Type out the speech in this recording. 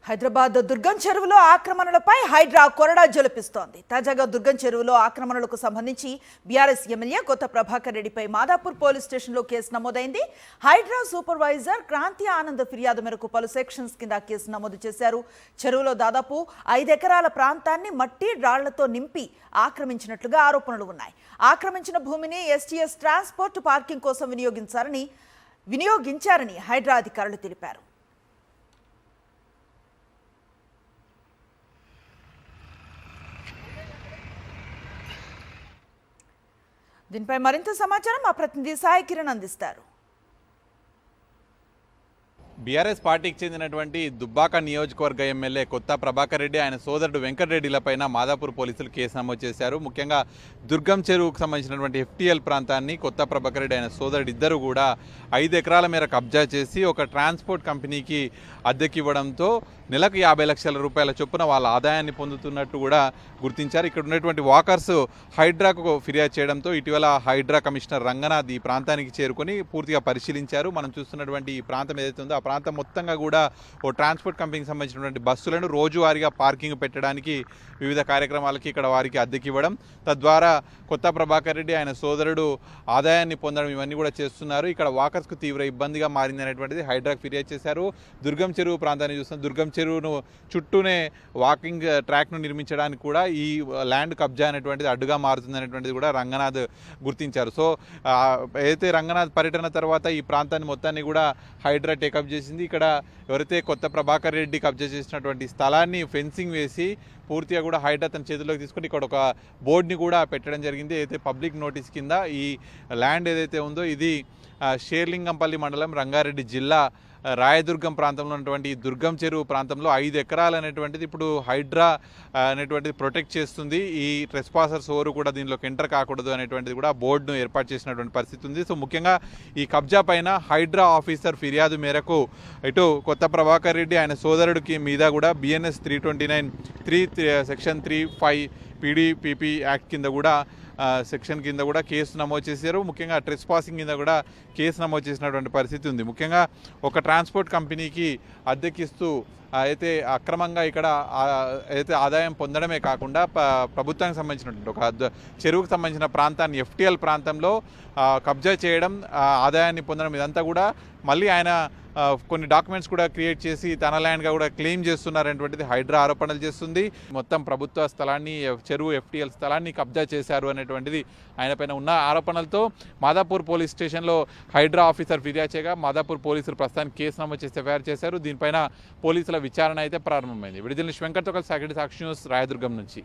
హైదరాబాద్ దుర్గం చెరువులో ఆక్రమణలపై హైడ్రా కొరడా జలిపిస్తోంది. తాజాగా దుర్గం చెరువులో ఆక్రమణలకు సంబంధించి బీఆర్ఎస్ ఎమ్మెల్యే కొత్త ప్రభాకర్ రెడ్డిపై మాదాపూర్ పోలీస్ స్టేషన్లో కేసు నమోదైంది. హైడ్రా సూపర్వైజర్ క్రాంతి ఆనంద్ ఫిర్యాదు మేరకు పలు సెక్షన్స్ కింద కేసు నమోదు చేశారు. చెరువులో దాదాపు 5 ఎకరాల ప్రాంతాన్ని మట్టి రాళ్లతో నింపి ఆక్రమించినట్లుగా ఆరోపణలు ఉన్నాయి. ఆక్రమించిన భూమిని ఎస్టీఎస్ ట్రాన్స్పోర్ట్ పార్కింగ్ కోసం వినియోగించారని హైడ్రా అధికారులు తెలిపారు. దీనిపై మరింత సమాచారం మా ప్రతినిధి సాయి కిరణ్ అందిస్తారు. బీఆర్ఎస్ పార్టీకి చెందినటువంటి దుబ్బాక నియోజకవర్గ ఎమ్మెల్యే కొత్త ప్రభాకర్ రెడ్డి ఆయన సోదరుడు వెంకటరెడ్డిలపైన మాదాపూర్ పోలీసులు కేసు నమోదు చేశారు. ముఖ్యంగా దుర్గం చెరువుకు సంబంధించినటువంటి FTL ప్రాంతాన్ని కొత్త ప్రభాకర్ రెడ్డి ఆయన సోదరుడు ఇద్దరు కూడా 5 ఎకరాల మేర కబ్జా చేసి ఒక ట్రాన్స్పోర్ట్ కంపెనీకి అద్దెకి ఇవ్వడంతో నెలకు 50 లక్షల రూపాయల చొప్పున వాళ్ళ ఆదాయాన్ని పొందుతున్నట్టు కూడా గుర్తించారు. ఇక్కడ ఉన్నటువంటి వాకర్స్ హైడ్రాకు ఫిర్యాదు చేయడంతో ఇటీవల హైడ్రా కమిషనర్ రంగనాథ్ ఈ ప్రాంతానికి చేరుకొని పూర్తిగా పరిశీలించారు. మనం చూస్తున్నటువంటి ఈ ప్రాంతం ఏదైతే ఉందో ఆ ప్రాంతం మొత్తంగా కూడా ఓ ట్రాన్స్పోర్ట్ కంపెనీకి సంబంధించినటువంటి బస్సులను రోజువారీగా పార్కింగ్ పెట్టడానికి వివిధ కార్యక్రమాలకి ఇక్కడ వారికి అద్దెకి ఇవ్వడం, తద్వారా కొత్త ప్రభాకర్ రెడ్డి ఆయన సోదరుడు ఆదాయాన్ని పొందడం ఇవన్నీ కూడా చేస్తున్నారు. ఇక్కడ వాకర్స్కు తీవ్ర ఇబ్బందిగా మారింది అనేటువంటిది హైడ్రాకు ఫిర్యాదు చేశారు. దుర్గం చెరువు ప్రాంతాన్ని చూస్తున్నాం. దుర్గం చెరువును చుట్టూనే వాకింగ్ ట్రాక్ను నిర్మించడానికి కూడా ఈ ల్యాండ్ కబ్జా అనేటువంటిది అడ్డుగా మారుతుంది అనేటువంటిది కూడా రంగనాథ్ గుర్తించారు. సో ఏదైతే రంగనాథ్ పర్యటన తర్వాత ఈ ప్రాంతాన్ని మొత్తాన్ని కూడా హైడ్రా టేకప్ చేసింది. ఇక్కడ ఎవరైతే కొత్త ప్రభాకర్ రెడ్డి కబ్జా చేసినటువంటి స్థలాన్ని ఫెన్సింగ్ వేసి పూర్తిగా కూడా హైడ్రా తన చేతిలోకి తీసుకొని ఇక్కడ ఒక బోర్డుని కూడా పెట్టడం జరిగింది. ఏదైతే పబ్లిక్ నోటీస్ కింద ఈ ల్యాండ్ ఏదైతే ఉందో ఇది షేర్లింగంపల్లి మండలం, రంగారెడ్డి జిల్లా, రాయదుర్గం ప్రాంతంలో ఉన్నటువంటి దుర్గం చెరువు ప్రాంతంలో 5 ఎకరాలు అనేటువంటిది ఇప్పుడు హైడ్రా అనేటువంటిది ప్రొటెక్ట్ చేస్తుంది. ఈ ట్రెస్పాసర్స్ ఎవరు కూడా దీనిలోకి ఎంటర్ కాకూడదు అనేటువంటిది కూడా బోర్డును ఏర్పాటు చేసినటువంటి పరిస్థితి ఉంది. సో ముఖ్యంగా ఈ కబ్జా పైన హైడ్రా ఆఫీసర్ ఫిర్యాదు మేరకు ఇటు కొత్త ప్రభాకర్ రెడ్డి ఆయన సోదరుడికి మీద కూడా BNS 329 సెక్షన్ 3(5) PDPP యాక్ట్ కింద కూడా సెక్షన్ కింద కూడా కేసు నమోదు చేశారు. ముఖ్యంగా ట్రెస్పాసింగ్ కింద కూడా కేసు నమోదు చేసినటువంటి పరిస్థితి ఉంది. ముఖ్యంగా ఒక ట్రాన్స్పోర్ట్ కంపెనీకి అద్దెకిస్తూ అయితే అక్రమంగా ఇక్కడ అయితే ఆదాయం పొందడమే కాకుండా ప్రభుత్వానికి సంబంధించినటువంటి ఒక చెరువుకు సంబంధించిన ప్రాంతాన్ని FTL ప్రాంతంలో కబ్జా చేయడం, ఆదాయాన్ని పొందడం, ఇదంతా కూడా మళ్ళీ ఆయన కొన్ని డాక్యుమెంట్స్ కూడా క్రియేట్ చేసి తన ల్యాండ్గా కూడా క్లెయిమ్ చేస్తున్నారనేటువంటిది హైడ్రా ఆరోపణలు చేస్తుంది. మొత్తం ప్రభుత్వ స్థలాన్ని, చెరువు FTL స్థలాన్ని కబ్జా చేశారు అనేటువంటిది ఆయన పైన ఉన్న ఆరోపణలతో మాదాపూర్ పోలీస్ స్టేషన్లో హైడ్రా ఆఫీసర్ ఫిర్యాదు చేయగా మాదాపూర్ పోలీసులు ప్రస్తుతానికి కేసు నమోదు చేసి ఎఫ్ఐఆర్ చేశారు. దీనిపైన పోలీసుల విచారణ అయితే ప్రారంభమైంది. విడుదల వెంకటతో కలిసి సాక్షి న్యూస్, రాయదుర్గం నుంచి.